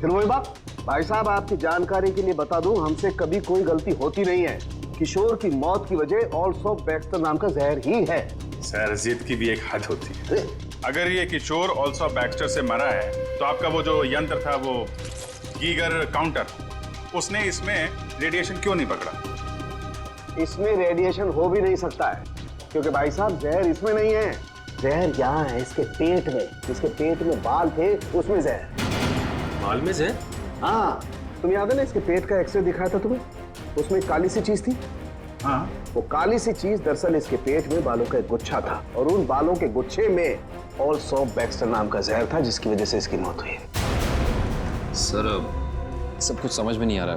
फिर वही बात, भाई साहब आपकी जानकारी के लिए बता दूं, हमसे कभी कोई गलती होती नहीं है। किशोर की मौत की वजह ऑल्सो बैक्स्टर नाम का जहर ही है। सर, जिद की भी एक हद होती है। अगर ये किशोर ऑल्सो बैक्स्टर से मरा है तो आपका वो जो यंत्र था, वो गीगर काउंटर, उसने इसमें रेडिएशन क्यों नहीं पकड़ा? इसमें रेडिएशन हो भी नहीं सकता है, क्योंकि भाई साहब जहर इसमें नहीं है। जहर यहाँ है इसके पेट में। इसके पेट में बाल थे, उसमें जहर। बाल में जहर? हाँ, तुम याद है ना इसके पेट का एक्सरे दिखाया था तुम्हें? उसमें एक काली सी चीज थी। हाँ, वो काली सी चीज दरअसल इसके पेट में बालों का एक गुच्छा था, और उन बालों के गुच्छे में ऑल्सो बैक्स्टर नाम का जहर था, जिसकी वजह से इसकी मौत हुई। सर, सब कुछ समझ में नहीं आ रहा।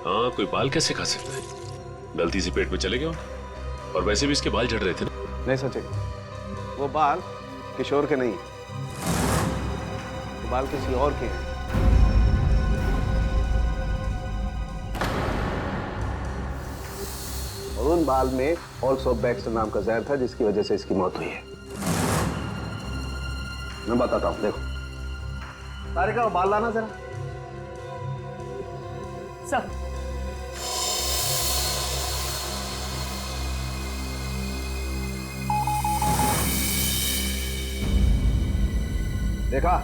हाँ, कोई बाल कैसे खा सकता है? गलती से पेट में चले गए, और वैसे भी इसके बाल झड़ रहे थे ना। नहीं सचिन, वो बाल किशोर के नहीं, वो बाल किसी और के हैं। और उन बाल में ऑल्सो बैक्स्टर नाम का जहर था, जिसकी वजह से इसकी मौत हुई है। मैं बताता हूं, देखो। तारिका, वो बाल लाना जरा। सर, देखा,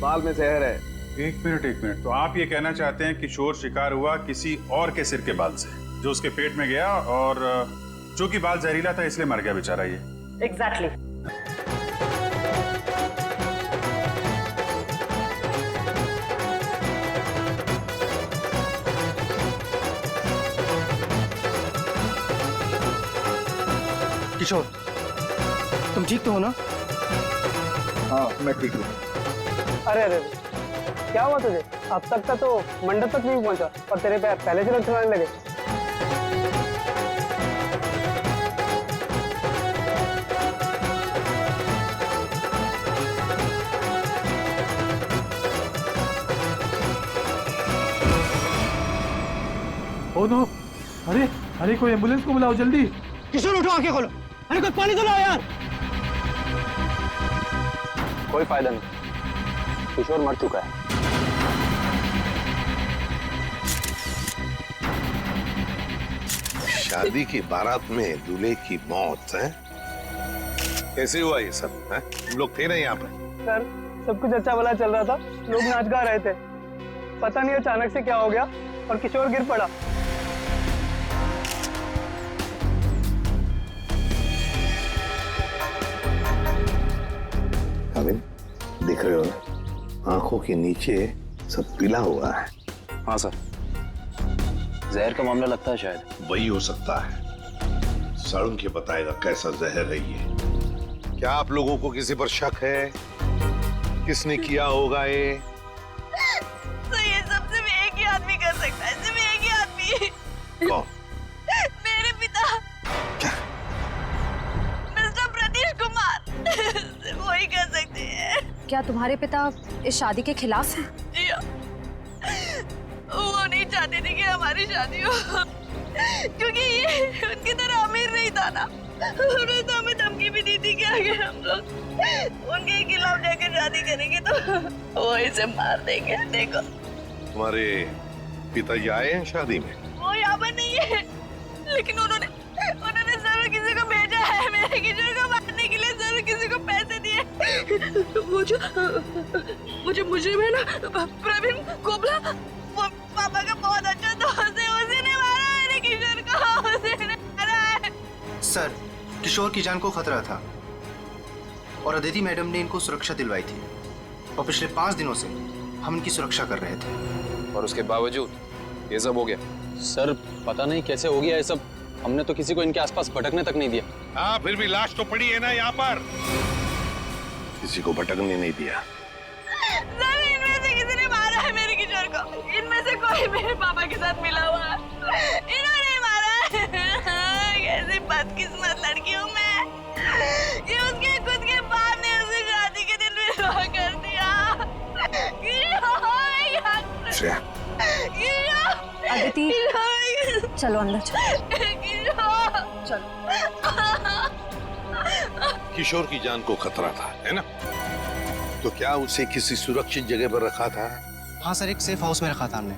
बाल में जहर है। एक मिनट। तो आप ये कहना चाहते हैं किशोर शिकार हुआ किसी और के सिर के बाल से, जो उसके पेट में गया, और जो कि बाल जहरीला था इसलिए मर गया बेचारा ये। एग्जैक्टली। किशोर, तुम ठीक तो हो ना? हाँ, मैं ठीक हूँ। अरे अरे, क्या हुआ तुझे? अब तक का तो मंडप तक नहीं पहुंचा और तेरे पैर पहले से लटकने लगे। Oh no! अरे कोई एम्बुलेंस को बुलाओ जल्दी। किशोर, उठो, आंखें खोलो। अरे कोई पानी तो लाओ यार। कोई फायदा नहीं, किशोर मर चुका है। शादी की बारात में दूल्हे की मौत है? कैसे हुआ ये सब? है? तुम लोग थे ना यहाँ पे? सर, सब कुछ अच्छा भला चल रहा था, लोग नाच गा रहे थे। पता नहीं अचानक से क्या हो गया और किशोर गिर पड़ा। अमिन, देख रहे हो ना, आंखों के नीचे सब पीला हुआ है। हाँ सर, जहर का मामला लगता है शायद। वही हो सकता है। साळुंखे के बताएगा कैसा जहर है ये। क्या आप लोगों को किसी पर शक है? किसने किया होगा ये? तो ये सब सिर्फ एक ही आदमी कर सकता है, सिर्फ एक ही आदमी। कौन? मेरे पिता, मिस्टर प्रतीश कुमार। सिर्फ वही कर सकते हैं। क्या तुम्हारे पिता इस शादी के खिलाफ हैं? जी हाँ। वो नहीं चाहते थे कि हमारी शादी हो, क्योंकि ये उनकी तरह अमीर नहीं था ना। उन्होंने तो हमें धमकी भी दी थी कि अगर हम लोग उनके खिलाफ जाकर शादी करेंगे तो वो इसे मार देंगे। देखो, तुम्हारे पिताजी आए हैं शादी में? वो यहाँ पर नहीं है, लेकिन उन्होंने जरूर किसी को भेजा है मेरे किशोर को मारने के लिए। जरूर किसी को पैसे दिए। वो जो मुजरिम है ना, प्रवीण कोबला, वो पापा का बहुत अच्छा दोस्त है। उसी ने मारा मेरे किशोर को, उसी ने मारा है। सर, किशोर की जान को खतरा था और अदिति मैडम ने इनको सुरक्षा दिलवाई थी, और पिछले 5 दिनों से हम इनकी सुरक्षा कर रहे थे, और उसके बावजूद ये सब हो गया। सर, पता नहीं कैसे हो गया ये सब। हमने तो किसी को इनके आसपास भटकने तक नहीं दिया। हाँ, फिर भी लाश तो पड़ी है ना यहाँ पर। किसी को भटकने नहीं दिया। सर, इनमें से किसी ने मारा है मेरे किशोर को। इनमें से कोई मेरे पापा के साथ मिला हुआ है। इन्होंने मारा है। कैसी बदकिस्मत लड़की हूँ मैं। ये उसके खुद के बाप ने उसे शादी के दिन विधवा कर दिया। अदिति, चलो अंदर चलो। किशोर की जान को खतरा था, है ना? तो क्या उसे किसी सुरक्षित जगह पर रखा था? हाँ सर, एक सेफ हाउस में रखा था हमने।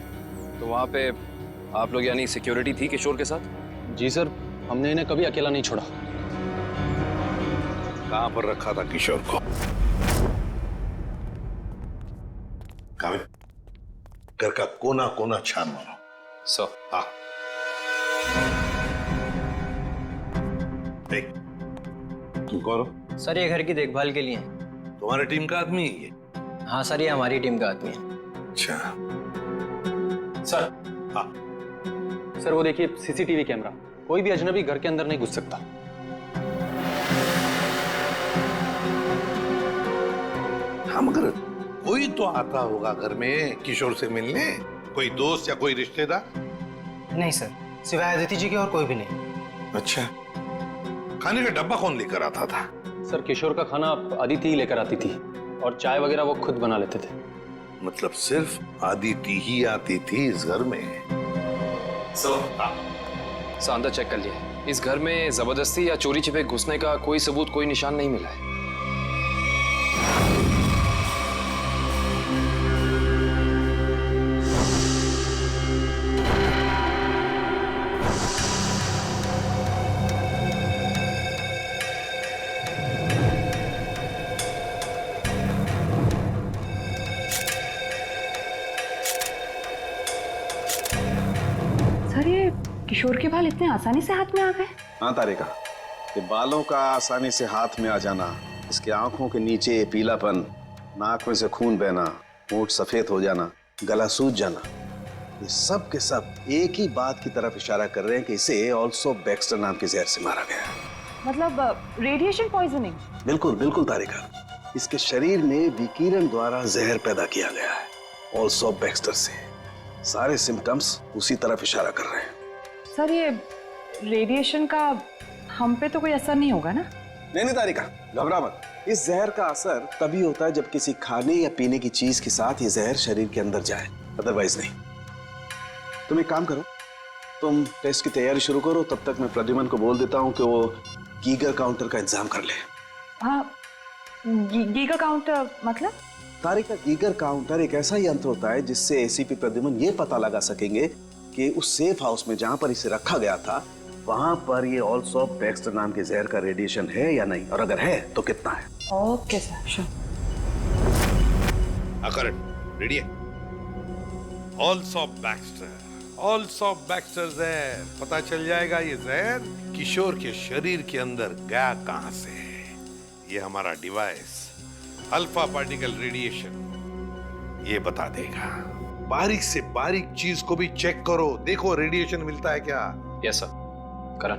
तो वहाँ पे आप लोग यानी सिक्योरिटी थी किशोर के साथ? जी सर, हमने इन्हें कभी अकेला नहीं छोड़ा। कहाँ पर रखा था किशोर को? कामिल, घर का कोना कोना छान मारो। सर। हाँ। देख, तुम कौन हो? सर ये घर की देखभाल के लिए है। तुम्हारी टीम का आदमी है ये? हाँ सर, ये हमारी टीम का आदमी है। अच्छा। सर। हाँ। सर वो देखिए सीसीटीवी कैमरा, कोई भी अजनबी घर के अंदर नहीं घुस सकता। हाँ, मगर कोई तो आता होगा घर में किशोर से मिलने, कोई दोस्त या कोई रिश्तेदार? नहीं सर, सिवाय अदिति जी के और कोई भी नहीं। अच्छा, खाने का डब्बा कौन लेकर आता था? सर किशोर का खाना अदिति ही लेकर आती थी और चाय वगैरह वो खुद बना लेते थे। मतलब सिर्फ अदिति ही आती थी इस घर में? सर अंदर चेक कर लिया, इस घर में जबरदस्ती या चोरी छिपे घुसने का कोई सबूत, कोई निशान नहीं मिला है। सर ये किशोर के बाल इतने आसानी से हाथ में आ गए? हाँ तारिका, ये बालों का आसानी से हाथ में आ जाना, इसके आंखों के नीचे पीलापन, नाक में से खून बहना, होंठ सफेद हो जाना, गला सूज जाना, ये सब के सब एक ही बात की तरफ इशारा कर रहे हैं कि इसे ऑल्सो बैक्स्टर नाम के जहर से मारा गया है। मतलब रेडिएशन पॉइजनिंग? बिल्कुल बिल्कुल तारिका, इसके शरीर में विकिरण द्वारा जहर पैदा किया गया है, ऑल्सो बैक्स्टर से। सारे सिम्टम्स उसी तरफ इशारा कर रहे हैं। सर ये रेडिएशन का हम पे तो कोई असर नहीं होगा ना? नहीं तारिका, घबरा मत। इस जहर का असर तभी होता है जब किसी खाने या पीने की चीज के साथ ये जहर शरीर के अंदर जाए, अदरवाइज नहीं। तुम एक काम करो, तुम टेस्ट की तैयारी शुरू करो, तब तक मैं प्रद्युमन को बोल देता हूँ कि वो गीगर काउंटर का इंतजाम कर ले। हाँ, गीगर काउंटर मतलब? तारिका, गीगर काउंटर एक ऐसा यंत्र होता है जिससे एसीपी प्रद्युमन ये पता लगा सकेंगे कि उस सेफ हाउस में जहां पर इसे रखा गया था वहां पर ये ऑल्सो बैक्स्टर नाम के जहर का रेडिएशन है या नहीं, और अगर है तो कितना है। Okay sir, sure. Correct, ready है? ऑल्सो बैक्स्टर जहर, पता चल जाएगा ये जहर किशोर के शरीर के अंदर गया कहां से है। ये हमारा डिवाइस अल्फा पार्टिकल रेडिएशन ये बता देगा। बारीक से बारीक चीज को भी चेक करो, देखो रेडिएशन मिलता है क्या। यस सर, करण।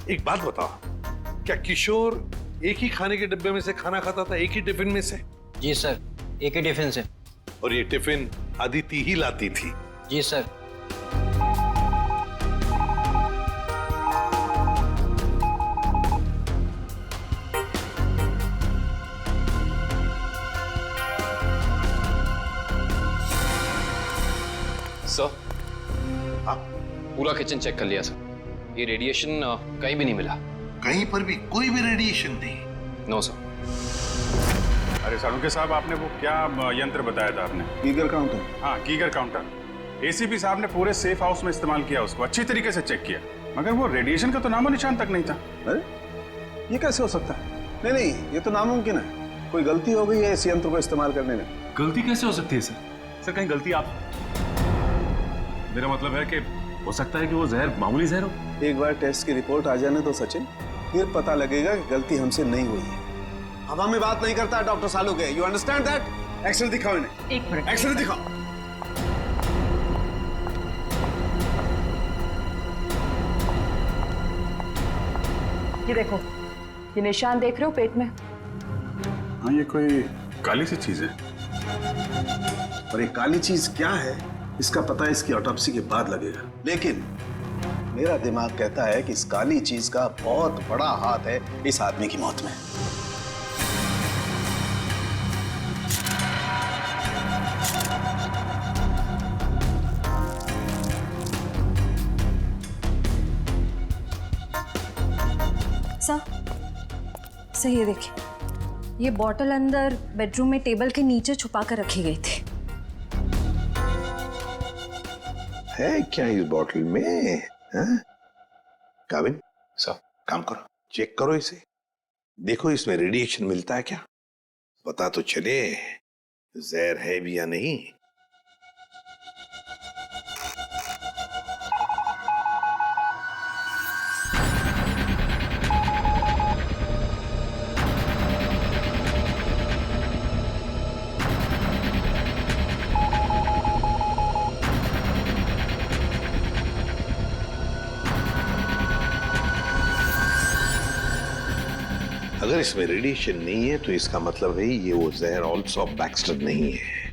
एक बात बताओ, क्या किशोर एक ही खाने के डिब्बे में से खाना खाता था, एक ही टिफिन में से? जी सर, एक ही टिफिन से। और ये टिफिन अदिति ही लाती थी? जी सर। सर, हाँ? पूरा किचन चेक कर लिया सर, ये रेडिएशन कहीं भी नहीं मिला। कहीं पर भी कोई भी रेडिएशन नहीं? No sir. अरे सालुंके साहब, आपने वो क्या यंत्र बताया था आपने? Geiger counter? हाँ, गीगर काउंटर। एसीपी साहब ने पूरे सेफ हाउस में इस्तेमाल किया, उसको अच्छी तरीके से चेक किया, मगर वो रेडिएशन का तो नामो निशान तक नहीं था। अरे ये कैसे हो सकता है? नहीं, ये तो नामुमकिन है। कोई गलती हो गई है इस यंत्र को इस्तेमाल करने में। गलती कैसे हो सकती है सर? सर कहीं गलती आप, मेरा मतलब है कि हो सकता है कि वो जहर मामूली जहर हो। एक बार टेस्ट की रिपोर्ट आ जाने दो सचिन, फिर पता लगेगा कि गलती हमसे नहीं हुई है। हवा में बात नहीं करता doctor Saluke, you understand that? X ray दिखाओ इन्हें। एक मिनट, एक्सरे दिखाओ। ये देखो, ये निशान देख रहे हो पेट में? हाँ, ये कोई काली सी चीज है। और ये काली चीज क्या है इसका पता इसकी ऑटोप्सी के बाद लगेगा, लेकिन मेरा दिमाग कहता है कि इस काली चीज का बहुत बड़ा हाथ है इस आदमी की मौत में। सर ये देखिए, ये बॉटल अंदर बेडरूम में टेबल के नीचे छुपा कर रखी गई थी। है क्या इस बॉटल में? काबिन सर काम करो, चेक करो इसे, देखो इसमें रेडिएशन मिलता है क्या, पता तो चले जहर है भी या नहीं। अगर इसमें रेडिएशन नहीं है तो इसका मतलब है ये वो जहर ऑल्सो बैक्स्टर नहीं है।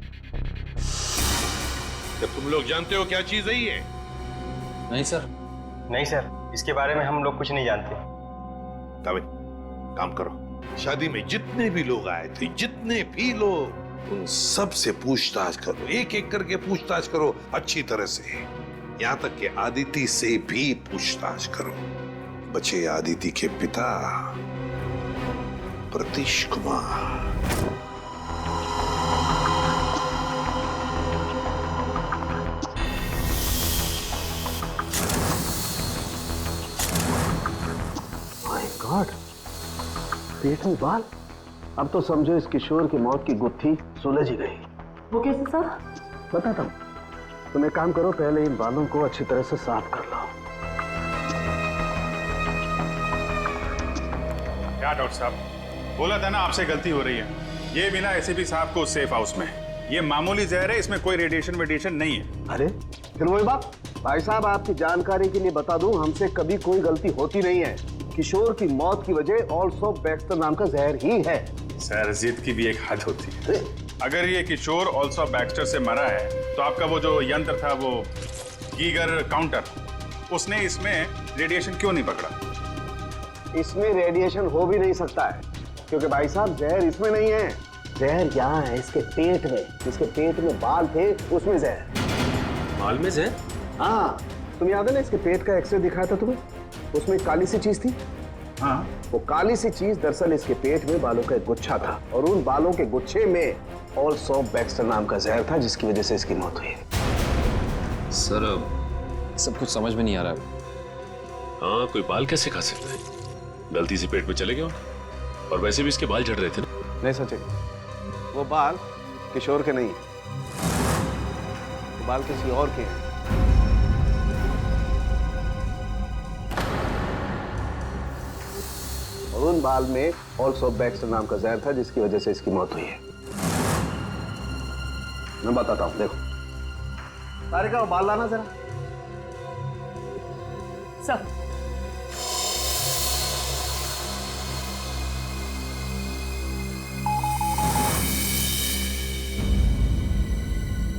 क्या तुम लोग जानते हो क्या चीज है ये? नहीं सर। नहीं सर, इसके बारे में हम लोग कुछ नहीं जानते। काबिन काम करो, शादी में जितने भी लोग आए थे, जितने भी लोग, उन सब से पूछताछ करो, एक एक करके पूछताछ करो अच्छी तरह से, यहां तक कि आदिति से भी पूछताछ करो। बचे आदिति के पिता प्रतीश कुमार। माय गॉड, पेट में बाल। अब तो समझो इस किशोर की मौत की गुत्थी सुलझ ही गई। वो कैसे सर? बताता हूं, तुम एक काम करो, पहले इन बालों को अच्छी तरह से साफ कर लो। क्या डॉक्टर साहब, बोला था ना आपसे गलती हो रही है। ये बिना एसीपी साहब को सेफ हाउस में, ये मामूली जहर है, इसमें कोई रेडिएशन वेडिएशन नहीं है। अरे फिर वही बात। भाई साहब, आपकी जानकारी के लिए बता दूं, हमसे कभी कोई गलती होती नहीं है। किशोर की मौत की वजह ऑल्सो बैक्स्टर नाम का जहर ही है। सर, जिद की भी एक हद होती है। अगर ये किशोर ऑल्सो बैक्स्टर से मरा है तो आपका वो जो यंत्र था, वो गीगर काउंटर, उसने इसमें रेडिएशन क्यों नहीं पकड़ा? इसमें रेडिएशन हो भी नहीं सकता है, क्योंकि भाई साहब जहर इसमें नहीं है। जहर यहाँ है इसके पेट में। इसके पेट में बाल थे, उसमें जहर। बाल में जहर? हाँ, तुम याद है ना, इसके पेट का एक्सरे दिखाया था तुम्हें, उसमें एक काली सी चीज थी। हाँ, वो काली सी चीज दरअसल इसके पेट में बालों का एक गुच्छा था, और उन बालों के गुच्छे में ऑल्सो बैक्स्टर नाम का जहर था, जिसकी वजह से इसकी मौत हुई। सर सब कुछ समझ में नहीं आ रहा है। हाँ, कोई बाल कैसे खा सकता है? गलती से पेट में चले गए, और वैसे भी इसके बाल झड़ रहे थे ना। नहीं सचिन, वो बाल किशोर के नहीं, वो बाल किसी और के हैं। और उन बाल में ऑल्सो बैक्स्टर नाम का जहर था, जिसकी वजह से इसकी मौत हुई है। मैं बताता हूं, देखो। तारिका, वो बाल लाना जरा। सर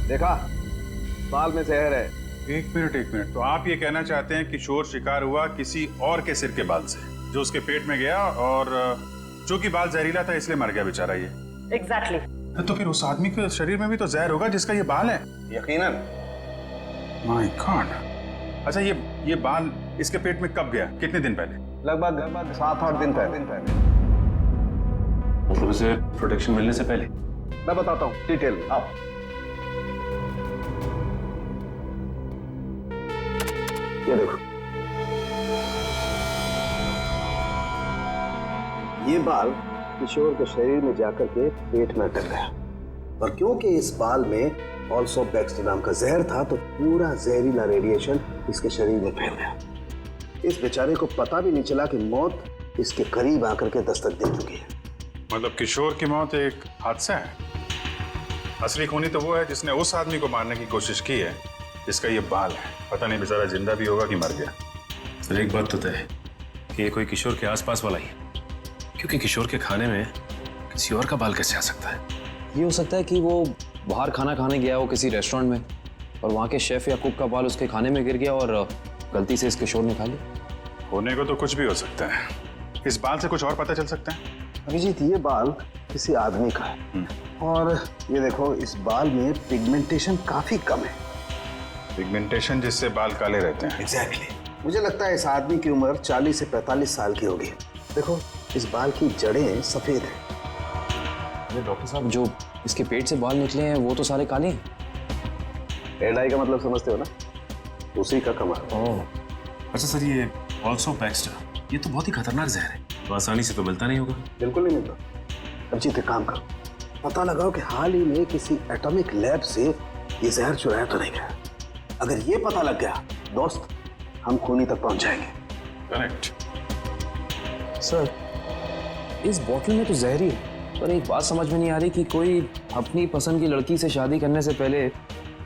देखा, बाल में जहर है। एक मिनट। तो आप ये कहना चाहते हैं किशोर शिकार हुआ किसी और के सिर के बाल से, जो उसके पेट में गया, और जो कि बाल जहरीला था इसलिए मर गया बेचारा ये। एग्जैक्टली। तो फिर उस आदमी के शरीर में भी तो जहर होगा जिसका ये बाल है। यकीनन। My God. अच्छा, ये बाल इसके पेट में कब गया? कितने दिन पहले? लगभग 7-8 दिन पहले। मतलब उसे प्रोटेक्शन मिलने से पहले? मैं बताता हूँ डिटेल में, आओ। ये देखो, ये बाल किशोर के शरीर में जाकर के पेट में अटक गया, और क्योंकि इस बाल में ऑल्सो बैक्स्टर नाम का जहर था, तो पूरा जहरीला रेडिएशन इसके शरीर में फैल गया। इस बेचारे को पता भी नहीं चला कि मौत इसके करीब आकर के दस्तक दे चुकी है। मतलब किशोर की मौत एक हादसा है। असली खूनी तो वो है जिसने उस आदमी को मारने की कोशिश की है जिसका ये बाल है। पता नहीं बेचारा जिंदा भी होगा कि मर गया। सर, एक बात तो तय है कि ये कोई किशोर के आसपास वाला ही है, क्योंकि किशोर के खाने में किसी और का बाल कैसे आ सकता है? ये हो सकता है कि वो बाहर खाना खाने गया हो किसी रेस्टोरेंट में, और वहाँ के शेफ या कुक का बाल उसके खाने में गिर गया और गलती से इस किशोर ने खा लिया। होने को तो कुछ भी हो सकता है। इस बाल से कुछ और पता चल सकता है? अभिजीत, ये बाल किसी आदमी का है, और ये देखो, इस बाल में पिगमेंटेशन काफी कम है। पिगमेंटेशन जिससे बाल काले रहते हैं। एग्जैक्टली। मुझे लगता है इस आदमी की उम्र 40 से 45 साल की होगी। देखो, इस बाल की जड़ें सफेद हैं। अरे डॉक्टर साहब, जो इसके पेट से बाल निकले हैं वो तो सारे काले हैं। हेड आई का मतलब समझते हो ना? उसी का कमाल। ओह, अच्छा सर, ये ऑल्सो बैक्स्टर, ये तो बहुत ही खतरनाक जहर है, तो आसानी से तो मिलता नहीं होगा। बिल्कुल नहीं मिलता। अब जीते काम करो, पता लगाओ कि हाल ही में किसी एटॉमिक लैब से ये जहर चुराया तो नहीं गया। अगर ये पता लग गया दोस्त, हम खूनी तक पहुंच जाएंगे। करेक्ट। सर इस बोतल में तो जहर ही है, पर एक बात समझ में नहीं आ रही कि कोई अपनी पसंद की लड़की से शादी करने से पहले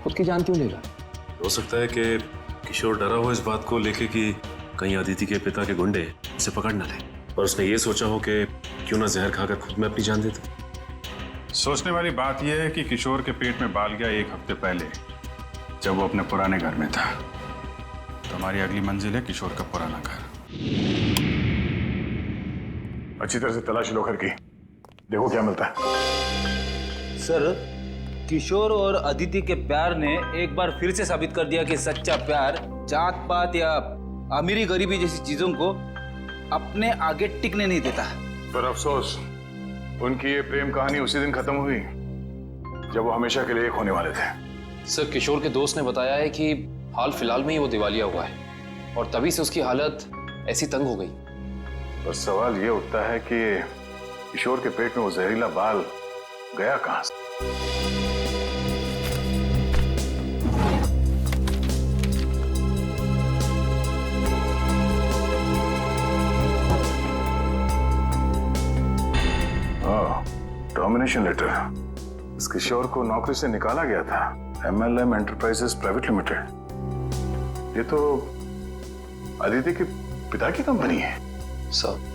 खुद की जान क्यों लेगा। हो सकता है कि किशोर डरा हो इस बात को लेके कि कहीं अदिति के पिता के गुंडे उसे पकड़ न ले, और उसने ये सोचा हो कि क्यों ना जहर खाकर खुद में अपनी जान दे दे। सोचने वाली बात यह है कि किशोर के पेट में बाल गया 1 हफ्ते पहले, जब वो अपने पुराने घर में था। तो हमारी अगली मंजिल है किशोर का पुराना घर। अच्छी तरह से तलाशी लो घर की, देखो क्या मिलता है। सर, किशोर और अदिति के प्यार ने एक बार फिर से साबित कर दिया कि सच्चा प्यार जात पात या अमीरी गरीबी जैसी चीजों को अपने आगे टिकने नहीं देता। पर अफसोस, उनकी ये प्रेम कहानी उसी दिन खत्म हुई जब वो हमेशा के लिए एक होने वाले थे। सर, किशोर के दोस्त ने बताया है कि हाल फिलहाल में ही वो दिवालिया हुआ है और तभी से उसकी हालत ऐसी तंग हो गई। बस सवाल ये उठता है कि किशोर के पेट में वो जहरीला बाल गया कहां से? Termination letter. इस किशोर को नौकरी से निकाला गया था MLM एंटरप्राइजेस प्राइवेट लिमिटेड। ये तो अदिति के पिता की कंपनी है। सर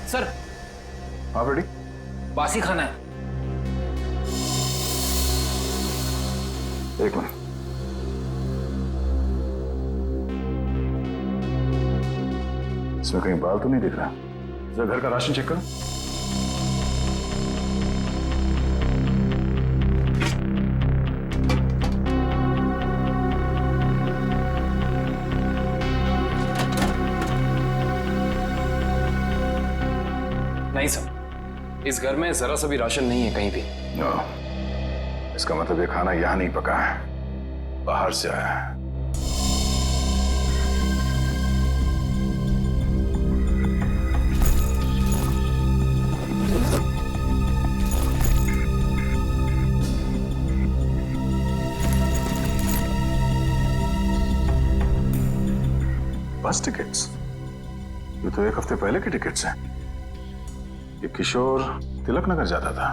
सर, हाँ बेटी, बासी खाना है। एक मिनट। इसमें कहीं बाल तो नहीं दिख रहा। जरा घर का राशन चेक करो। नहीं सर, इस घर में जरा सा भी राशन नहीं है कहीं भी। नो, इसका मतलब ये खाना यहां नहीं पका है, बाहर से आया है। बस टिकट्स? ये तो 1 हफ्ते पहले के टिकट्स हैं। ये किशोर तिलक नगर जाता था,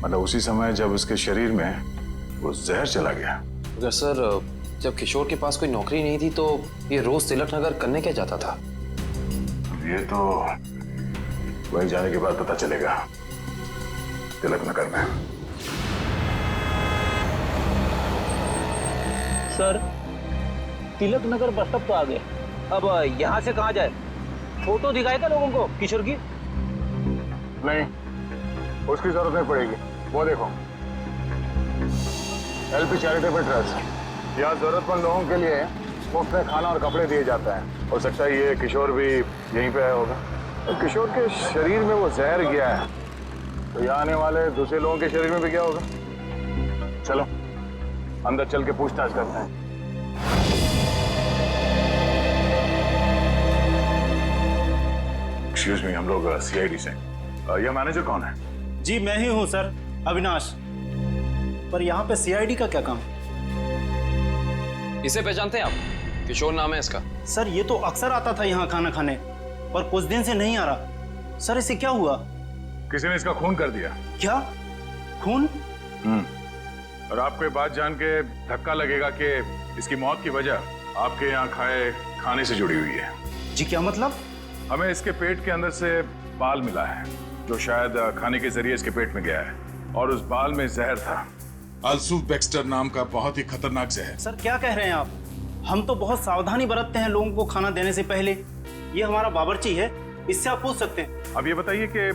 मतलब उसी समय जब उसके शरीर में वो जहर चला गया। अगर सर, जब किशोर के पास कोई नौकरी नहीं थी तो ये रोज तिलक नगर करने क्या जाता था? ये तो वहीं जाने के बाद पता चलेगा। तिलक नगर में। Sir, Tilak Nagar bus stop तो आ गए, अब यहाँ से कहाँ जाए? फोटो दिखाएगा लोगों को किशोर की? नहीं, उसकी जरूरत नहीं पड़ेगी। वो देखो, LP चैरिटेबल ट्रस्ट, यहाँ जरूरतमंद लोगों के लिए मुफ्त में खाना और कपड़े दिए जाते हैं। हो सकता है ये किशोर भी यहीं पे आया होगा। और किशोर के शरीर में वो जहर गया है, तो यहाँ आने वाले दूसरे लोगों के शरीर में भी क्या होगा? चलो अंदर चल के पूछताछ करते हैं। एक्सक्यूज मी, हम लोग CID से। यह मैनेजर कौन है? जी मैं ही हूँ सर, अविनाश। पर यहाँ पे CID का क्या काम? इसे पहचानते हैं आप? किशोर नाम है इसका। सर ये तो अक्सर आता था यहाँ खाना खाने, पर कुछ दिन से नहीं आ रहा। सर इसे क्या हुआ? किसी ने इसका खून कर दिया। क्या? खून? और आपको ये बात जान के धक्का लगेगा कि इसकी मौत की वजह आपके यहाँ खाए खाने से जुड़ी हुई है। जी क्या मतलब? हमें इसके पेट के अंदर से बाल मिला है, जो शायद खाने के जरिए इसके पेट में गया है, और उस बाल में जहर था। अल्सू बैक्स्टर नाम का बहुत ही खतरनाक जहर। सर क्या कह रहे हैं आप? हम तो बहुत सावधानी बरतते हैं लोगों को खाना देने से पहले। ये हमारा बावर्ची है, इससे आप पूछ सकते हैं। अब ये बताइए कि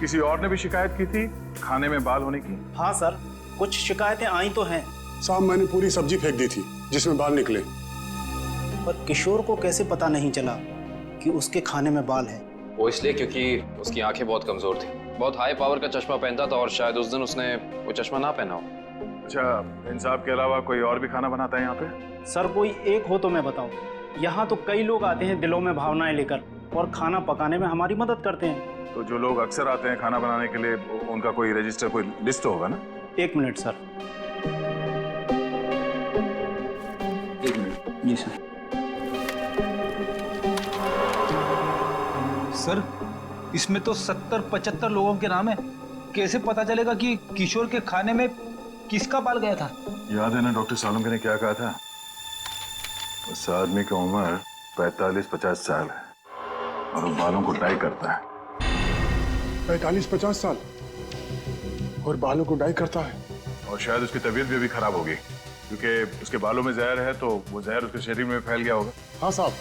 किसी और ने भी शिकायत की थी खाने में बाल होने की? हाँ सर, कुछ शिकायतें आई तो हैं। साहब मैंने पूरी सब्जी फेंक दी थी जिसमें बाल निकले। पर किशोर को कैसे पता नहीं चला कि उसके खाने में बाल है? वो इसलिए क्योंकि उसकी आंखें बहुत कमजोर थी, बहुत हाई पावर का चश्मा पहनता था और शायद उस दिन उसने वो चश्मा ना पहना हो। अच्छा, इन साहब के अलावा कोई और भी खाना बनाता है यहाँ पे? सर कोई एक हो तो मैं बताऊं। यहाँ तो कई लोग आते हैं दिलों में भावनाएं लेकर और खाना पकाने में हमारी मदद करते हैं। तो जो लोग अक्सर आते हैं खाना बनाने के लिए, उनका कोई रजिस्टर, कोई लिस्ट होगा ना? 1 मिनट सर। 1 मिनट। जी सर। सर इसमें तो 70-75 लोगों के नाम है। कैसे पता चलेगा कि किशोर के खाने में किसका बाल गया था? याद है ना डॉक्टर सालम ने क्या कहा था? उस आदमी की उम्र 45-50 साल है और वो बालों को डाई करता है। 45-50 साल और बालों को डाई करता है? और शायद उसकी तबीयत भी अभी खराब होगी क्योंकि उसके बालों में जहर है, तो वो जहर उसके शरीर में फैल गया होगा। हाँ साहब,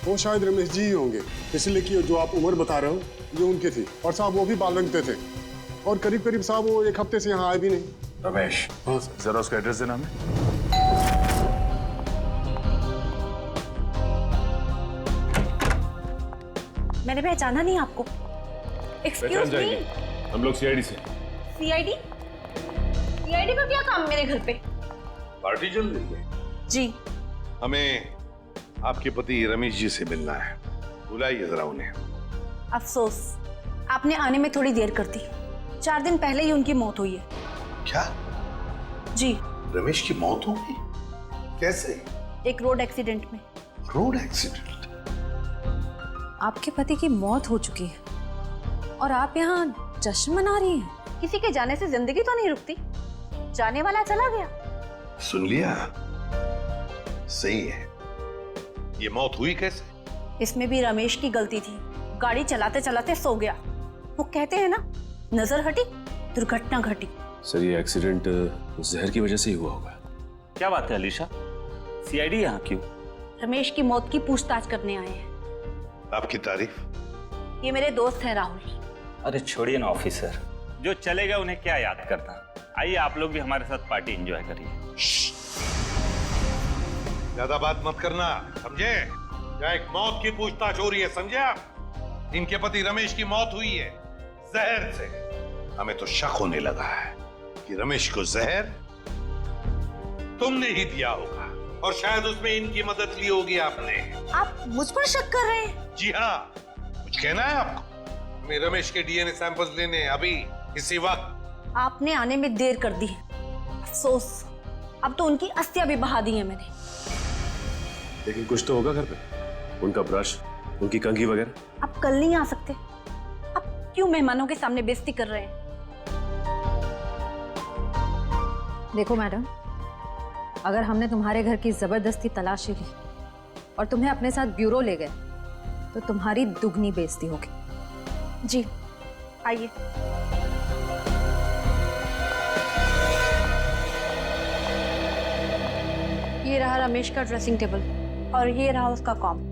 वो शायद रमेश जी ही होंगे, इसलिए कि जो आप उम्र बता रहे हो ये उनकी थी। और साहब वो भी बाल रंगते थे और करीब करीब साहब वो 1 हफ्ते से यहाँ आए भी नहीं। रमेश? हाँ सर। जरा उसका एड्रेस देना हमें। मैंने पहचाना नहीं आपको। Excuse me. हम लोग सीआईडी से। सीआईडी? सीआईडी का क्या काम मेरे घर पे? पार्टी चल रही है जी। हमें आपके पति रमेश जी से मिलना है, बुलाइए जरा उन्हें। अफसोस, आपने आने में थोड़ी देर कर दी। 4 दिन पहले ही उनकी मौत हुई है। क्या? जी। रमेश की मौत हो गई? कैसे? एक रोड एक्सीडेंट में। Road accident? आपके पति की मौत हो चुकी है और आप यहाँ जश्न मना रही हैं। किसी के जाने से जिंदगी तो नहीं रुकती। जाने वाला चला गया। सुन लिया? सही है। ये मौत हुई कैसे? इसमें भी रमेश की गलती थी। गाड़ी चलाते चलाते सो गया। वो कहते हैं ना, नजर हटी दुर्घटना घटी। सर ये एक्सीडेंट जहर की वजह से ही हुआ होगा। क्या बात है अलीशा? सीआईडी यहाँ क्यों? रमेश की मौत की पूछताछ करने आए हैं। आपकी तारीफ? ये मेरे दोस्त हैं राहुल। अरे छोड़िए ना ऑफिसर, जो चले गए उन्हें क्या याद करना। आइए आप लोग भी हमारे साथ पार्टी एंजॉय करिए। ज्यादा बात मत करना, समझे? यहाँ एक मौत की पूछताछ हो रही है, समझे आप? इनके पति रमेश की मौत हुई है जहर से। हमें तो शक होने लगा है कि रमेश को जहर तुमने ही दिया होगा और शायद उसमें इनकी मदद ली होगी आपने। आप मुझ पर शक कर रहे हैं? जी हाँ, कुछ कहना है आपको? मैं रमेश के डीएनए सैंपल्स लेने अभी इसी वक्त। आपने आने में देर कर दी है। अफसोस, अब तो उनकी अस्थियां भी बहा दी है मैंने। लेकिन कुछ तो होगा घर पे, उनका ब्रश, उनकी कंघी वगैरह। आप कल नहीं आ सकते? आप क्यों मेहमानों के सामने बेइज्जती कर रहे हैं? देखो मैडम, अगर हमने तुम्हारे घर की जबरदस्ती तलाशी ली और तुम्हें अपने साथ ब्यूरो ले गए तो तुम्हारी दुगनी बेइज्जती होगी। जी आइए। ये रहा रमेश का ड्रेसिंग टेबल और ये रहा उसका कॉम।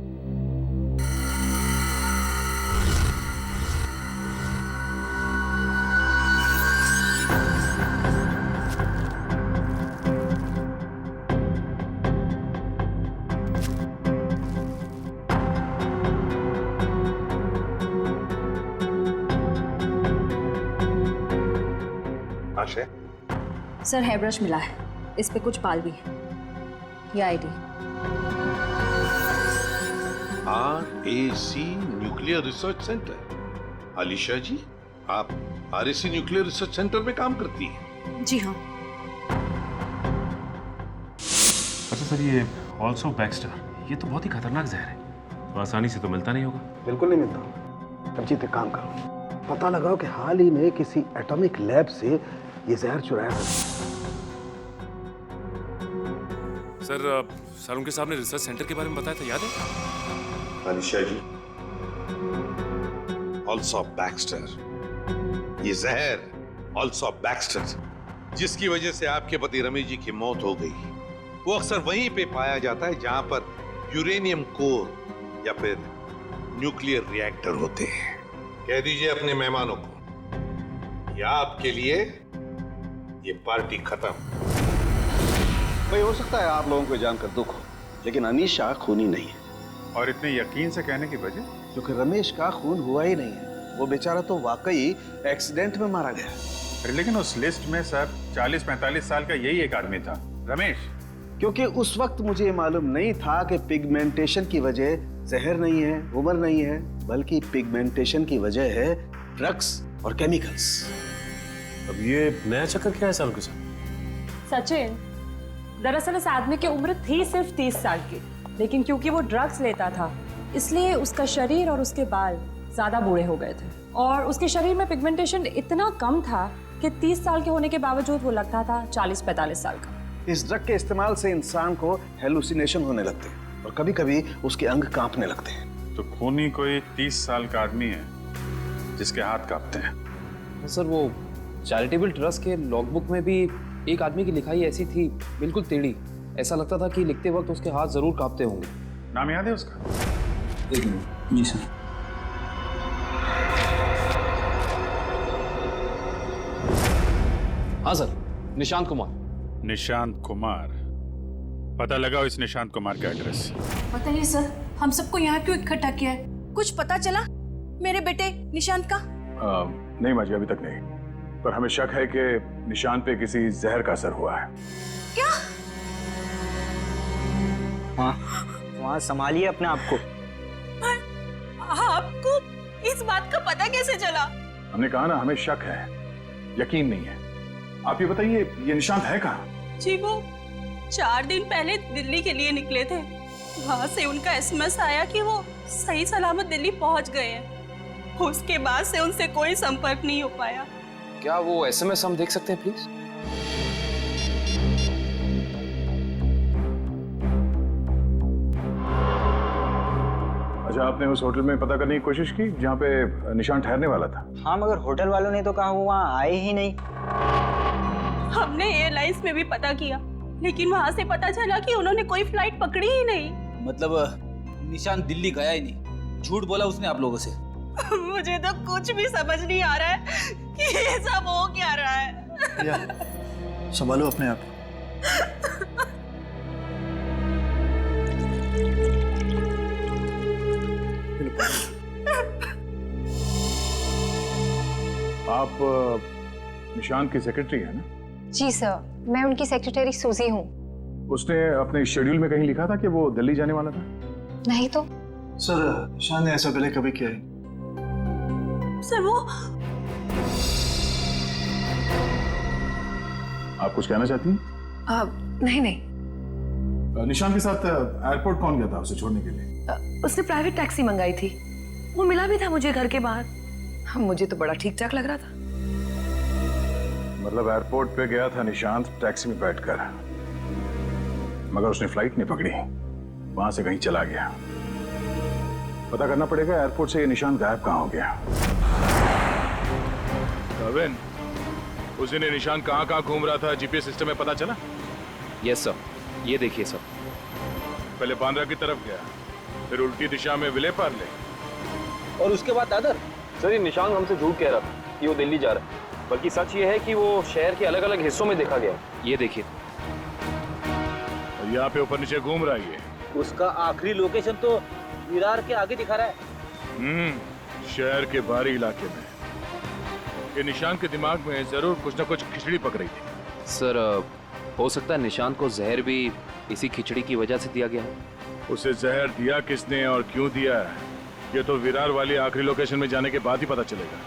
सर हेयर ब्रश मिला है, इस पे कुछ बाल भी है। ये ID. RAC nuclear research centre. Alisha ji, आप RAC न्यूक्लियर रिसर्च सेंटर में काम करती हैं? जी हाँ। अच्छा सर, ये ऑल्सो बैक्स्टर, ये तो बहुत ही खतरनाक जहर है, तो आसानी से तो मिलता नहीं होगा। बिल्कुल नहीं मिलता। रंजीत एक काम करो, पता लगाओ कि हाल ही में किसी एटॉमिक लैब से ये जहर चुराया था। सर सालुंके के साहब ने रिसर्च सेंटर के बारे में बताया था, याद है? अलीशा जी, ऑल्सो बैक्स्टर, ये जहर ऑल्सो बैक्स्टर जिसकी वजह से आपके पति रमेश जी की मौत हो गई, वो अक्सर वहीं पे पाया जाता है जहां पर यूरेनियम कोर या फिर न्यूक्लियर रिएक्टर होते हैं। कह दीजिए अपने मेहमानों को, या आपके लिए ये पार्टी खत्म। भाई हो सकता है आप लोगों को जानकर दुख हो, लेकिन अनीशा खूनी नहीं है। और इतने यकीन से कहने की वजह? क्योंकि रमेश का खून हुआ ही नहीं है। वो बेचारा तो वाकई एक्सीडेंट में मारा गया। अरे लेकिन उस लिस्ट में सर 40-45 साल का यही एक आदमी था, रमेश। क्योंकि उस वक्त मुझे ये मालूम नहीं था कि पिगमेंटेशन की वजह जहर नहीं है, उम्र नहीं है, बल्कि पिगमेंटेशन की वजह है ड्रग्स और केमिकल्स। अब ये नया चक्कर क्या है साल के साथ? सचिन, दरअसल इस आदमी की उम्र थी सिर्फ 30 साल की, लेकिन क्योंकि वो ड्रग्स लेता था इसलिए उसका शरीर और उसके बाल ज्यादा बूढ़े हो गए थे और उसके शरीर में पिगमेंटेशन इतना कम था कि 30 साल के होने के बावजूद वो लगता था 40-45 साल का। इस ड्रग के इस्तेमाल से इंसान को हेलुसिनेशन होने लगते हैं और कभी-कभी उसके अंग कांपने लगते हैं। तो खूनी कोई 30 साल का आदमी है जिसके हाथ कांपते हैं। सर वो चैरिटेबल ट्रस्ट के लॉगबुक में भी एक आदमी की लिखाई ऐसी थी, बिल्कुल टेढ़ी। ऐसा लगता था कि लिखते वक्त उसके हाथ जरूर कांपते होंगे। नाम याद है उसका? एक मिनट। जी सर। हाँ सर, निशांत कुमार। निशांत कुमार। पता लगा इस निशांत कुमार का एड्रेस? बताइए सर, हम सबको यहाँ क्यों इकट्ठा किया है? कुछ पता चला मेरे बेटे निशांत का? नहीं माजी, अभी तक नहीं, पर हमें शक है कि निशांत पे किसी जहर का असर हुआ है। क्या? वहाँ संभालिए अपने आप को। आपको इस बात का पता कैसे चला? हमने कहा ना, हमें शक है, यकीन नहीं है। आप ये बताइए, ये निशांत है कहाँ? जी वो 4 दिन पहले दिल्ली के लिए निकले थे। वहाँ से उनका एसएमएस आया कि वो सही सलामत दिल्ली पहुँच गए हैं। उसके बाद से उनसे कोई संपर्क नहीं हो पाया। क्या वो एसएमएस हम देख सकते हैं प्लीज? अच्छा, आपने उस होटल में पता करने की कोशिश की जहाँ पे निशांत ठहरने वाला था? हाँ, मगर होटल वालों ने तो कहा वो वहाँ आए ही नहीं। हमने एयरलाइंस में भी पता किया, लेकिन वहाँ से पता चला कि उन्होंने कोई फ्लाइट पकड़ी ही नहीं। मतलब निशांत दिल्ली गया ही नहीं, झूठ बोला उसने आप लोगों से? मुझे तो कुछ भी समझ नहीं आ रहा है कि ये सब हो क्या रहा है। संभालो अपने आप। आप निशांत की सेक्रेटरी है ना? जी सर, मैं उनकी सेक्रेटरी सूजी हूँ। उसने अपने शेड्यूल में कहीं लिखा था कि वो दिल्ली जाने वाला था? नहीं तो। सर, निशांत ने ऐसा पहले कभी किया है? सर वो आप कुछ कहना चाहती हैं? नहीं नहीं। निशांत के साथ एयरपोर्ट कौन गया था उसे छोड़ने के लिए? उसने प्राइवेट टैक्सी मंगाई थी, वो मिला भी था मुझे घर के बाहर। मुझे तो बड़ा ठीक ठाक लग रहा था। मतलब एयरपोर्ट पे गया था निशांत टैक्सी में बैठकर, मगर उसने फ्लाइट नहीं पकड़ी, वहां से कहीं चला गया। पता करना पड़ेगा एयरपोर्ट से ये निशांत गायब कहाँ हो गया। रविन, उस दिन ये निशांत कहाँ घूम रहा था जीपीएस सिस्टम में पता चला? यस सर, ये देखिए सर। पहले बांद्रा की तरफ गया, फिर उल्टी दिशा में विले पार्ले, और उसके बाद दादर। सर ये निशांत हमसे झूठ कह रहा था कि वो दिल्ली जा रहा है, बल्कि सच ये है कि वो शहर के अलग अलग हिस्सों में देखा गया। ये देखिए, और यहाँ पे ऊपर नीचे घूम रहा है। उसका आखिरी लोकेशन तो विरार के आगे दिखा रहा है। शहर के बाहरी इलाके में। ये निशांत के दिमाग में जरूर कुछ न कुछ खिचड़ी पक रही थी। सर हो सकता है निशांत को जहर भी इसी खिचड़ी की वजह से दिया गया है। उसे जहर दिया किसने और क्यों दिया, ये तो विरार वाली आखिरी लोकेशन में जाने के बाद ही पता चलेगा।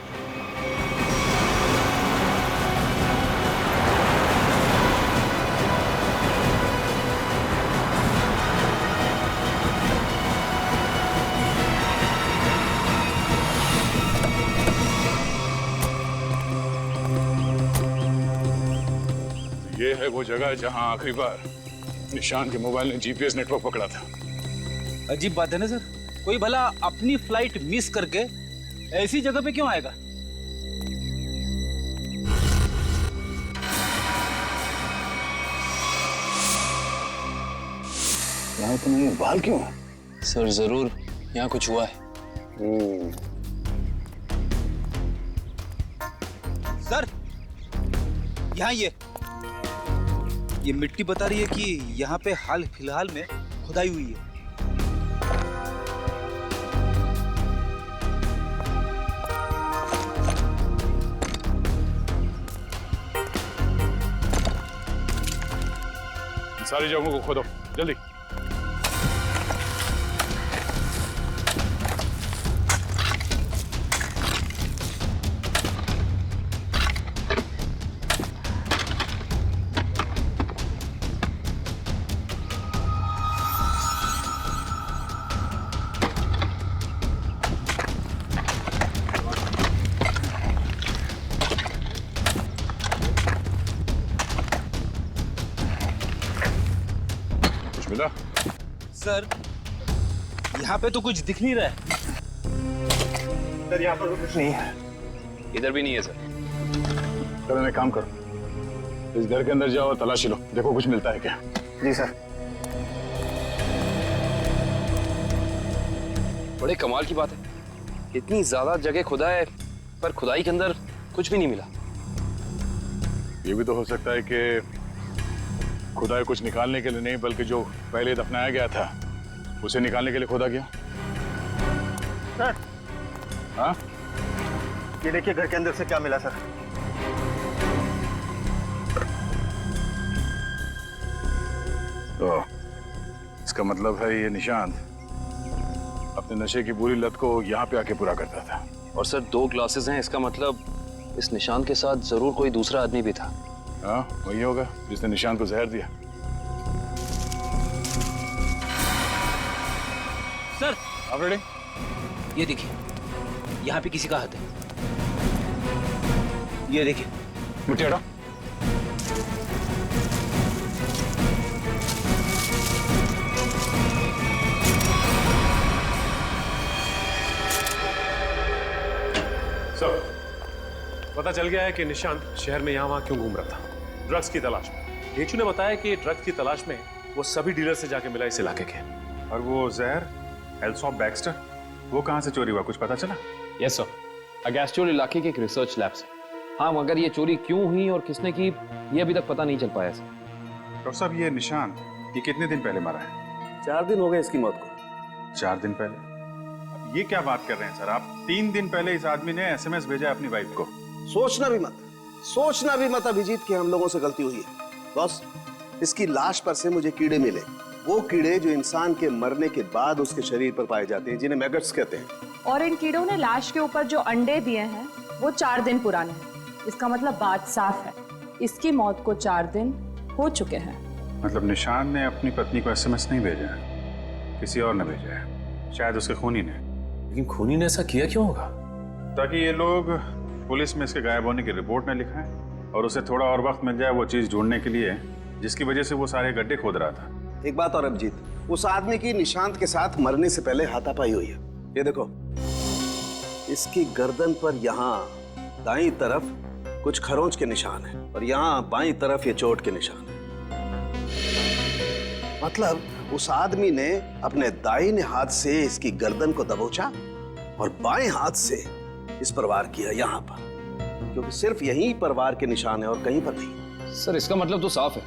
ये है वो जगह जहां आखिरी बार निशांत के मोबाइल ने जीपीएस नेटवर्क पकड़ा था। अजीब बात है ना सर, कोई भला अपनी फ्लाइट मिस करके ऐसी जगह पे क्यों आएगा? यहाँ इतने बाल क्यों? सर जरूर यहाँ कुछ हुआ है। सर यहाँ ये मिट्टी बता रही है कि यहाँ पे हाल फिलहाल में खुदाई हुई है। सारी जगहों को खोदो जल्दी। मिला? सर यहाँ पे तो कुछ दिख नहीं रहा है। सर यहाँ पर तो कुछ नहीं है। इधर भी नहीं है सर। चलो एक काम करो, इस घर के अंदर जाओ और तलाशी लो, देखो कुछ मिलता है क्या। जी सर। बड़े कमाल की बात है, इतनी ज्यादा जगह खुदा है पर खुदाई के अंदर कुछ भी नहीं मिला। ये भी तो हो सकता है कि खुदाई कुछ निकालने के लिए नहीं बल्कि जो पहले दफनाया गया था उसे निकालने के लिए खोदा गया। सर, हाँ ये देखिए घर के अंदर से क्या मिला सर। तो इसका मतलब है ये निशांत अपने नशे की बुरी लत को यहाँ पे आके पूरा करता था। और सर 2 ग्लासेस हैं, इसका मतलब इस निशांत के साथ जरूर कोई दूसरा आदमी भी था। हाँ वही होगा जिसने निशांत को जहर दिया। सर आप रेडी? ये देखिए यहाँ पे किसी का हाथ है। ये देखिए मिट्टी हटाओ। सर पता चल गया है कि निशांत शहर में यहाँ वहाँ क्यों घूम रहा था, ड्रग्स की तलाश में। ढेंचू ने बताया कि ड्रग्स की तलाश में वो सभी डीलर से जाके मिला इस इलाके के। और वो जहर एल्सॉप बैक्स्टर, वो कहाँ से चोरी हुआ, कुछ पता चला? यस सर, अगेस्टोल इलाके के एक रिसर्च लैब से। हाँ, मगर ये चोरी क्यों हुई और किसने की ये अभी तक पता नहीं चल पाया सर। डॉक्टर साहब, ये निशांत ये कितने दिन पहले मरा है? 4 दिन हो गए इसकी मौत को। 4 दिन पहले? अब ये क्या बात कर रहे हैं सर आप? 3 दिन पहले इस आदमी ने SMS भेजा है अपनी वाइफ को। सोचना भी मत अभिजीत कि हम लोगों से गलती हुई है। बॉस, इसकी लाश पर से मुझे कीड़े मिले, वो कीड़े जो इंसान के मरने के बाद उसके शरीर पर पाए जाते हैं, जिन्हें मैगट्स कहते हैं। और इन कीड़ों ने लाश के ऊपर जो अंडे दिए हैं वो 4 दिन पुराने हैं। इसका मतलब बात साफ है, इसकी मौत को 4 दिन हो चुके हैं। मतलब निशान ने अपनी पत्नी को SMS नहीं भेजा है, किसी और ने भेजा है, शायद उसके खूनी ने। लेकिन खूनी ने ऐसा किया क्यों होगा? ताकि ये लोग पुलिस में इसके गायब होने की रिपोर्ट न लिखाएं और उसे थोड़ा और वक्त मिल जाए वो चीज ढूंढने के लिए जिसकी वजह से वो सारे गड्ढे खोद रहा था। एक बात और अभिजीत, उस आदमी की निशांत के साथ मरने से पहले हाथापाई हुई है। ये देखो, इसकी गर्दन पर यहाँ दाईं तरफ कुछ खरोंच के निशान है और यहाँ बाईं तरफ ये चोट के निशान है। मतलब उस आदमी ने अपने दाहिने हाथ से इसकी गर्दन को दबोचा और बाएं हाथ से इस पर वार किया यहाँ पर, क्योंकि सिर्फ यहीं पर वार के निशान है और कहीं पर नहीं। सर इसका मतलब तो साफ है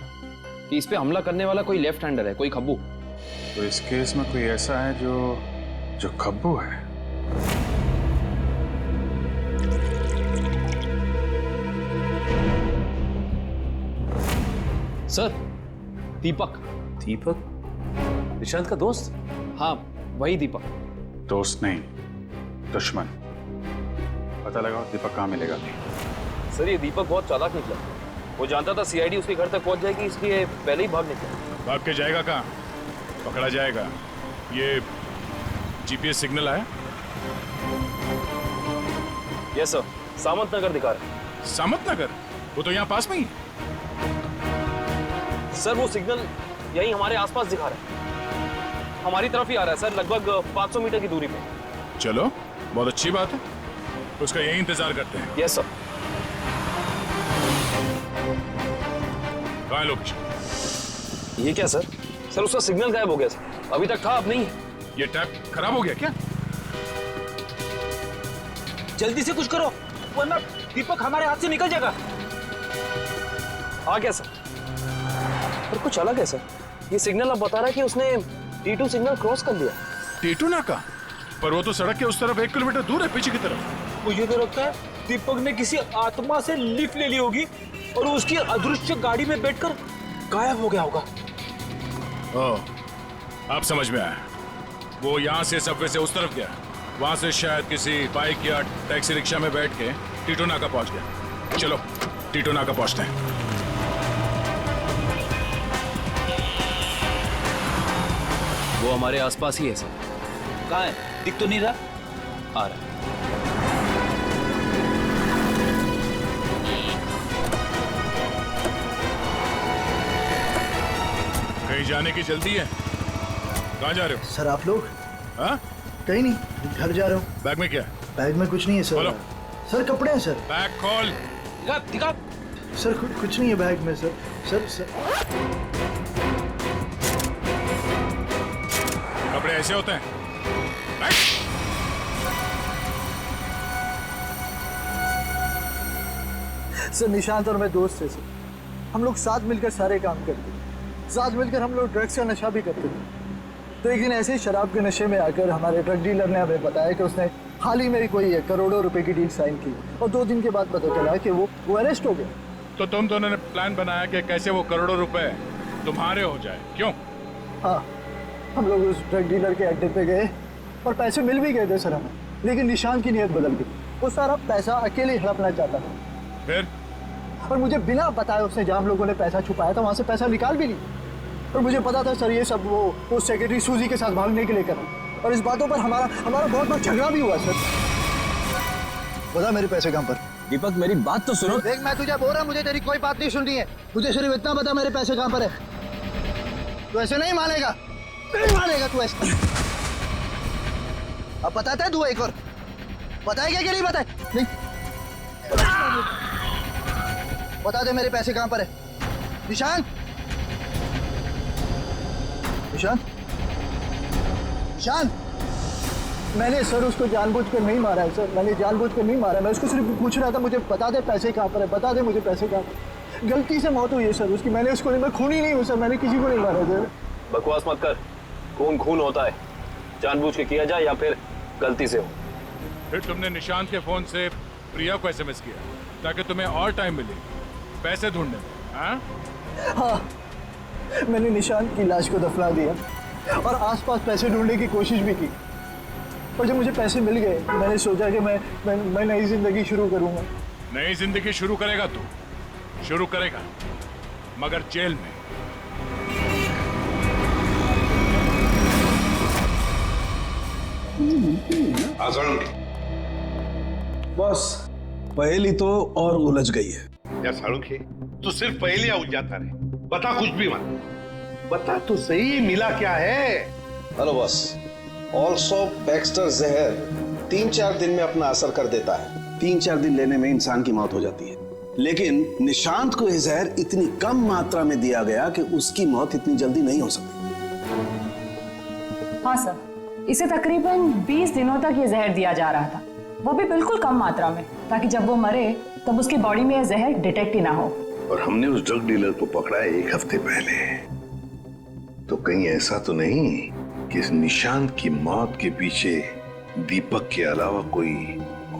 कि इस पे हमला करने वाला कोई लेफ्ट हैंडर है, कोई खब्बू। तो इस केस में कोई ऐसा है जो खब्बू है। सर दीपक। दीपक? निशांत का दोस्त? हाँ वही दीपक। दोस्त नहीं, दुश्मन। पता लगाओ दीपक कहाँ मिलेगा। सर ये दीपक बहुत चालाक निकला, वो जानता था CID उसके घर तक पहुंच जाएगी, इसलिए पहले ही भाग निकला। भाग के जाएगा कहाँ? पकड़ा जाएगा। ये GPS सिग्नल आया? यस सर, सामंत नगर दिखा रहा है। सामंत नगर? वो तो यहाँ पास में ही। सर वो सिग्नल यही हमारे आसपास दिखा रहा है, हमारी तरफ ही आ रहा है सर, लगभग 500 मीटर की दूरी पे। चलो बहुत अच्छी बात है, उसका यही इंतजार करते हैं। Yes sir. कहाँ है लोकेशन? ये क्या सर? सर उसका सिग्नल गायब हो गया सर, अभी तक था अब नहीं है। ये टैप खराब हो गया क्या? जल्दी से कुछ करो वरना दीपक हमारे हाथ से निकल जाएगा। आ गया सर, पर कुछ अलग है सर। ये सिग्नल अब बता रहा है कि उसने T2 सिग्नल क्रॉस कर लिया। T2 नाका? पर वो तो सड़क के उस तरफ 1 किलोमीटर दूर है, पीछे की तरफ। मुझे तो लगता है दीपक ने किसी आत्मा से लिफ्ट ले ली होगी और उसकी अदृश्य गाड़ी में बैठकर गायब हो गया होगा। अब समझ में आया। वो यहाँ से सबवे से उस तरफ गया, वहां से शायद किसी बाइक या टैक्सी रिक्शा में बैठ के टीटू नाका पहुंच गया। चलो टीटू नाका पहुंचते हैं। वो हमारे आसपास ही है सर। कहाँ है? दिख तो नहीं रहा। आ रहा। कहीं जाने की जल्दी है? कहाँ जा रहे हो? सर आप लोग? हाँ? कहीं नहीं, घर जा रहा हूँ। बैग में क्या? बैग में कुछ नहीं है सर। खोलो। सर कपड़े हैं सर। बैग खोल। दिखा दिखा। सर कुछ नहीं है बैग में सर। सर कपड़े ऐसे होते हैं? सर निशांत और मैं दोस्त थे सर। हम लोग साथ मिलकर सारे काम करते थे। साथ मिलकर हम लोग ड्रग्स का नशा भी करते थे। तो एक दिन ऐसे ही शराब के नशे में आकर हमारे ड्रग डीलर ने हमें बताया कि उसने हाल ही में कोई करोड़ों रुपए की डील साइन की और 2 दिन के बाद पता चला कि वो अरेस्ट हो गया। तो तुम दोनों ने प्लान बनाया कि कैसे वो करोड़ों रुपए तुम्हारे हो जाए, क्यों? हाँ, हम लोग उस ड्रग डीलर के अड्डे पे गए और पैसे मिल भी गए थे सर हमें, लेकिन निशांत की नीयत बदल गई। वो सारा पैसा अकेले हड़पना चाहता था। फिर? और मुझे बिना बताए उसने जहाँ हम लोगों ने पैसा छुपाया था वहाँ से पैसा निकाल भी लिया। और मुझे पता था सर ये सब वो सेक्रेटरी सूजी के साथ भागने के लिए करा। और इस बातों पर हमारा बहुत बड़ा झगड़ा भी हुआ सर। बता मेरे पैसे कहाँ पर? दीपक मेरी बात तो सुनो। देख मैं तुझे बोल रहा हूँ, मुझे तेरी कोई बात नहीं सुननी है। मुझे सिर्फ इतना बता मेरे पैसे कहाँ पर है। तू ऐसे नहीं मानेगा, नहीं मानेगा तू ऐसे। अब बताता है तू एक और बताएगा कि नहीं बताए? नहीं बता दे मेरे पैसे कहाँ पर है। निशांत, निशांत, निशांत। मैंने सर उसको जानबूझकर नहीं मारा है सर। मैंने जानबूझकर नहीं मारा। मैं उसको सिर्फ पूछ रहा था मुझे बता दे पैसे कहाँ पर है, बता दे मुझे पैसे कहाँ पर। गलती से मौत हुई है सर उसकी। मैंने उसको नहीं, मैं खूनी नहीं हूँ सर। मैंने किसी को नहीं मारा सर। बकवास मत कर। खून होता है, जानबूझ के किया जाए या फिर गलती से हो। फिर तुमने निशांत के फोन से प्रिया को एसएमएस किया ताकि तुम्हें और टाइम मिले पैसे ढूंढने में? हाँ, मैंने निशांत की लाश को दफना दिया और आसपास पैसे ढूंढने की कोशिश भी की। और जब मुझे पैसे मिल गए मैंने सोचा कि मैं नई जिंदगी शुरू करूंगा। नई जिंदगी शुरू करेगा तू? शुरू करेगा, मगर जेल में। बस पहेली तो और उलझ गई है। या सालुंखे, तू सिर्फ पहेलियां उलझाता रहे, बता कुछ भी मत। बता तो सही, मिला क्या है? हेलो बॉस, ऑल्सो बैक्स्टर जहर 3-4 दिन में अपना असर कर देता है। 3-4 दिन लेने में इंसान की मौत हो जाती है, लेकिन निशांत को यह जहर इतनी कम मात्रा में दिया गया कि उसकी मौत इतनी जल्दी नहीं हो सकती। हाँ सर, इसे तकरीबन 20 दिनों तक ये जहर दिया जा रहा था, वो भी बिल्कुल कम मात्रा में, ताकि जब वो मरे तब उसकी बॉडी में यह जहर डिटेक्ट ही ना हो। और हमने उस ड्रग डीलर को पकड़ा है 1 हफ्ते पहले। तो कहीं ऐसा तो नहीं कि इस निशांत की मौत के पीछे दीपक के अलावा कोई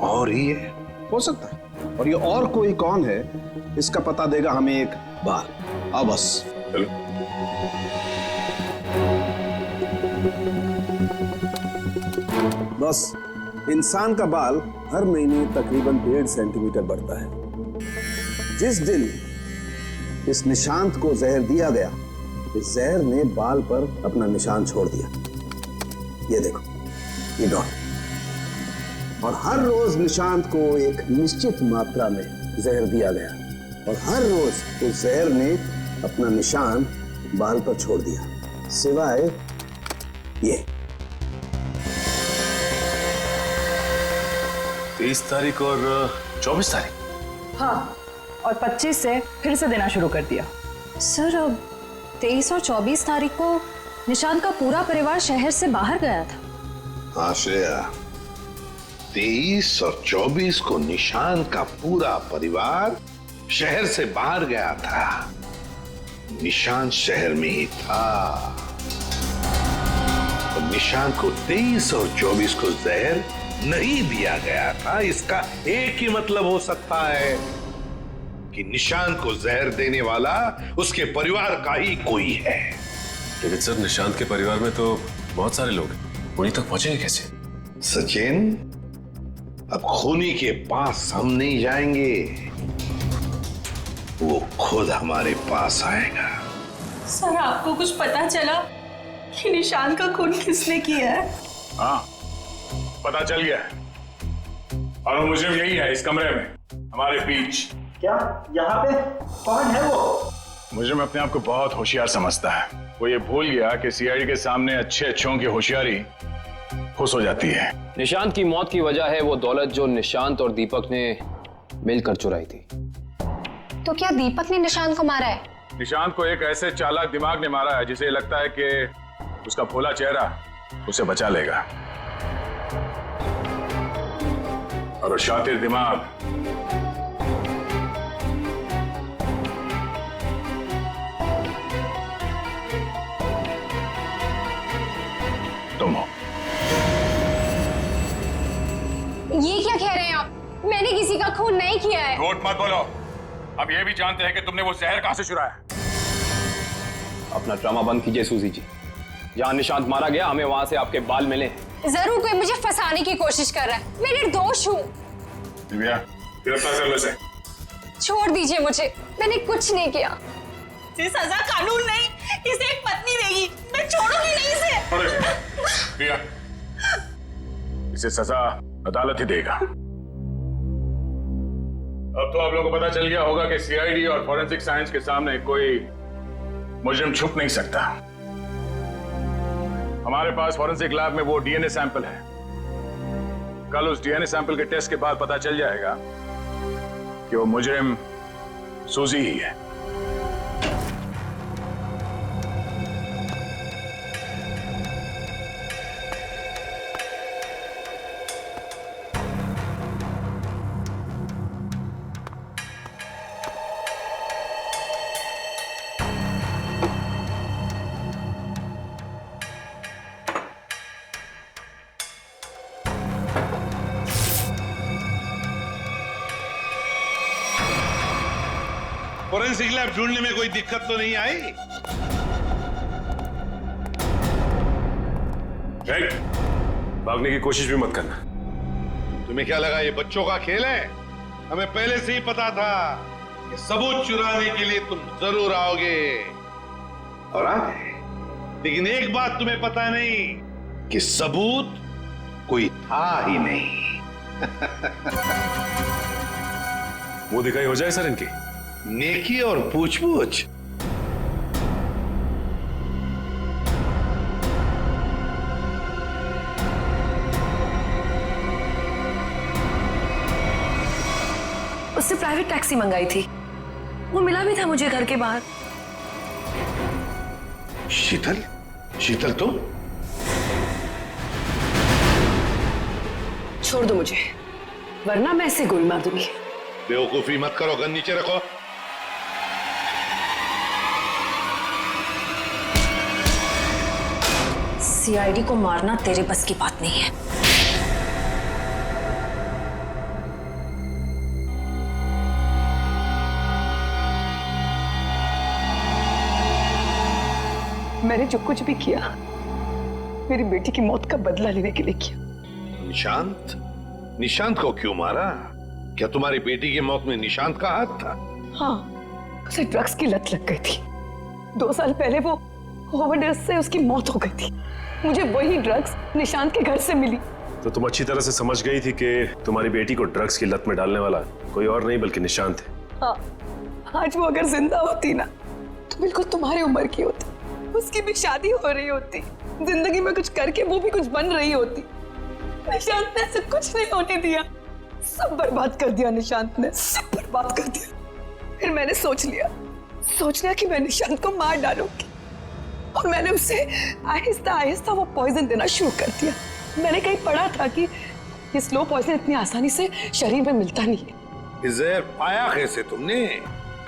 और ही है? हो सकता है, और ये और कोई कौन है इसका पता देगा हमें एक बार। आओ बस। चलो। बस इंसान का बाल हर महीने तकरीबन 1.5 सेंटीमीटर बढ़ता है। जिस दिन इस निशांत को जहर दिया गया, इस जहर ने बाल पर अपना निशान छोड़ दिया। ये देखो, ये डॉट। और हर रोज निशांत को एक निश्चित मात्रा में जहर दिया गया और हर रोज उस जहर ने अपना निशान बाल पर छोड़ दिया, सिवाय ये। 23 तारीख और 24 तारीख। हाँ, और 25 से फिर से देना शुरू कर दिया। सर, अब 23 और 24 तारीख को निशांत का पूरा परिवार शहर से बाहर गया था। हाँ श्रेया, 23 और 24 को निशांत का पूरा परिवार शहर से बाहर गया था। निशांत शहर में ही था। निशांत को 23 और 24 को जहर नहीं दिया गया था, इसका एक ही मतलब हो सकता है कि निशांत को जहर देने वाला उसके परिवार का ही कोई है। लेकिन सर, निशांत के परिवार में तो बहुत सारे लोग हैं, उन्हीं तक पहुंचेंगे कैसे? सचिन, अब खूनी के पास हम नहीं जाएंगे, वो खुद हमारे पास आएगा। सर, आपको कुछ पता चला कि निशांत का खून किसने किया है? हाँ, पता चल गया है। और वो मुजरिम यही है, इस कमरे में हमारे बीच। क्या यहाँ पे कौन है वो? मुजरिम अपने आप को बहुत होशियार समझता है। वो ये भूल गया कि सीआईडी के सामने अच्छे अच्छों की होशियारी फुस हो जाती है। निशांत की मौत की वजह है वो दौलत जो निशांत और दीपक ने मिलकर चुराई थी। तो क्या दीपक ने निशांत को मारा है? निशांत को एक ऐसे चालाक दिमाग ने मारा है जिसे लगता है कि उसका भोला चेहरा उसे बचा लेगा, और वो शातिर दिमाग तुम हो। ये क्या कह रहे हैं आप? मैंने किसी का खून नहीं किया है। झूठ मत बोलो। अब ये भी जानते हैं कि तुमने वो जहर कहां से चुराया। अपना ड्रामा बंद कीजिए सूजी जी। जहां निशांत मारा गया, हमें वहां से आपके बाल मिले। जरूर कोई मुझे फंसाने की कोशिश कर रहा है। मैं निर्दोष हूँ। दिव्या, गिरफ्तार कर लो इसे। छोड़ दीजिए मुझे, मैंने कुछ नहीं किया। इसे सजा कानून नहीं, इसे एक पत्नी देगी। मैं छोड़ूंगी नहीं इसे। दिव्या, इसे सजा अदालत ही देगा। अब तो आप लोगों को पता चल गया होगा कि सीआईडी और फॉरेंसिक साइंस के सामने कोई मुजरिम छुप नहीं सकता। हमारे पास फॉरेंसिक लैब में वो डीएनए सैंपल है। कल उस डीएनए सैंपल के टेस्ट के बाद पता चल जाएगा कि वो मुजरिम सूजी ही है। फोरेंसिक लैब ढूंढने में कोई दिक्कत तो नहीं आई? भागने की कोशिश भी मत करना। तुम्हें क्या लगा ये बच्चों का खेल है? हमें पहले से ही पता था कि सबूत चुराने के लिए तुम जरूर आओगे, और आ गए। लेकिन एक बात तुम्हें पता नहीं कि सबूत कोई था ही नहीं। वो दिखाई हो जाए सर इनकी। नेकी और पूछ-पूछ। उससे प्राइवेट टैक्सी मंगाई थी, वो मिला भी था मुझे घर के बाहर। शीतल? शीतल तुम? छोड़ दो मुझे, वरना मैं इसे गोली मार दूंगी। बेवकूफी मत करो, गन नीचे रखो। सीआईडी को मारना तेरे बस की बात नहीं है। मैंने जो कुछ भी किया मेरी बेटी की मौत का बदला लेने के लिए किया। निशांत? निशांत को क्यों मारा? क्या तुम्हारी बेटी की मौत में निशांत का हाथ था? हाँ, उसे ड्रग्स की लत लग गई थी। 2 साल पहले वो ओवरडोज से उसकी मौत हो गई थी। मुझे वही ड्रग्स निशांत के घर से मिली। तो तुम अच्छी तरह से समझ गई थी कि तुम्हारी बेटी को ड्रग्स की लत में डालने वाला कोई और नहीं बल्कि निशांत है। हाँ, आज वो अगर जिंदा होती ना तो बिल्कुल तुम्हारी उम्र की होती। उसकी भी शादी हो रही होती, जिंदगी में कुछ करके वो भी कुछ बन रही होती। निशांत ने ऐसा कुछ नहीं होने दिया, सब बर्बाद कर दिया। निशांत ने सब बर्बाद कर दिया। फिर मैंने सोच लिया कि मैं निशांत को मार डालूंगी, और मैंने उसे आहिस्ता आहिस्ता वो पॉइजन देना शुरू कर दिया। मैंने कहीं पढ़ा था कि ये स्लो पॉइजन इतनी आसानी से शरीर में मिलता नहीं है। जहर पाया कैसे तुमने?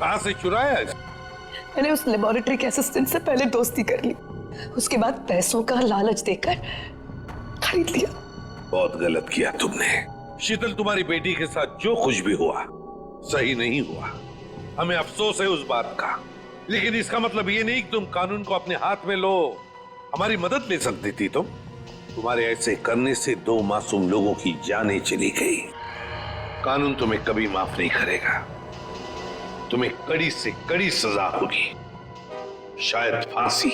कहां से चुराया? मैंने उस लेबोरेटरी के असिस्टेंट से पहले दोस्ती कर ली, उसके बाद पैसों का लालच देकर खरीद लिया। बहुत गलत किया तुमने शीतल। तुम्हारी बेटी के साथ जो कुछ भी हुआ सही नहीं हुआ। हमें अफसोस है उस बात का, लेकिन इसका मतलब ये नहीं कि तुम कानून को अपने हाथ में लो। हमारी मदद ले सकती थी तुम। तुम्हारे ऐसे करने से 2 मासूम लोगों की जानें चली गई। कानून तुम्हें कभी माफ नहीं करेगा। तुम्हें कड़ी से कड़ी सजा होगी, शायद फांसी।